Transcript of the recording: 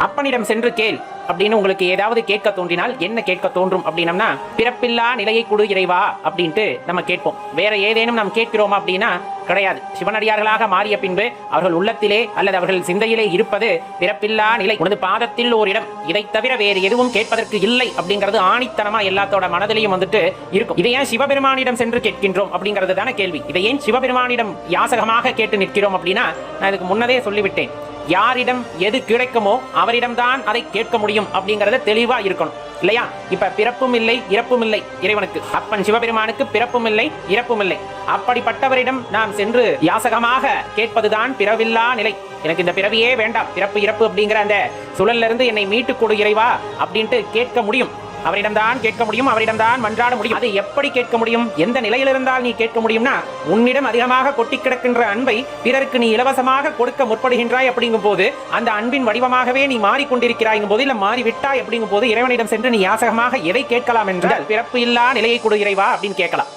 அப்பனிடம் சென்று கேள் அப்படின்னு உங்களுக்கு ஏதாவது கேட்க தோன்றினால் என்ன கேட்க தோன்றும் அப்படின்னம்னா, பிறப்பில்லா நிலையை கொடு இறைவா அப்படின்ட்டு நம்ம கேட்போம். வேற ஏதேனும் நாம் கேட்கிறோமா அப்படின்னா கிடையாது. சிவனடியார்களாக மாறிய பின்பு அவர்கள் உள்ளத்திலே அல்லது அவர்கள் சிந்தையிலே இருப்பது பிறப்பில்லா நிலை. உனது பாதத்தில் ஒரு இடம், இதை தவிர வேறு எதுவும் கேட்பதற்கு இல்லை அப்படிங்கிறது ஆணித்தனமா எல்லாத்தோட மனதிலையும் வந்துட்டு இருக்கும். இதை ஏன் சிவபெருமானிடம் சென்று கேட்கின்றோம் அப்படிங்கிறது தானே கேள்வி. இதை ஏன் சிவபெருமானிடம் யாசகமாக கேட்டு நிற்கிறோம் அப்படின்னா, நான் இதுக்கு முன்னதே சொல்லிவிட்டேன். யாரிடம் எது கிடைக்குமோ அவரிடம்தான் அதை கேட்க முடியும் அப்படிங்கறத தெளிவா இருக்கணும் இல்லையா? இப்ப பிறப்பும் இல்லை இறப்பும் இல்லை இறைவனுக்கு, அப்பன் சிவபெருமானுக்கு பிறப்பும் இல்லை இறப்பும் இல்லை. அப்படிப்பட்டவரிடம் நாம் சென்று யாசகமாக கேட்பதுதான் பிறவில்லா நிலை. எனக்கு இந்த பிறவியே வேண்டாம், பிறப்பு இறப்பு அப்படிங்கிற அந்த சுழல்ல இருந்து என்னை மீட்டுக் கொடு இறைவா அப்படின்ட்டு கேட்க முடியும். அவரிடம்தான் கேட்க முடியும், அவரிடம்தான் மன்றாட முடியும். அதை எப்படி கேட்க முடியும்? எந்த நிலையில் இருந்தால் நீ கேட்க முடியும்னா, உன்னிடம் அதிகமாக கொட்டி கிடக்கின்ற அன்பை பிறருக்கு நீ இலவசமாக கொடுக்க முற்படுகின்றாய் அப்படிங்கும் போது, அந்த அன்பின் வடிவமாகவே நீ மாறிக்கொண்டிருக்கிறாய் போது, இல்ல மாறிவிட்டாய் அப்படிங்கும் போது, இறைவனிடம் சென்று நீ யாசகமாக எதை கேட்கலாம் என்றால், பிறப்பு இல்லா நிலையை கொடு இறைவா அப்படின்னு கேட்கலாம்.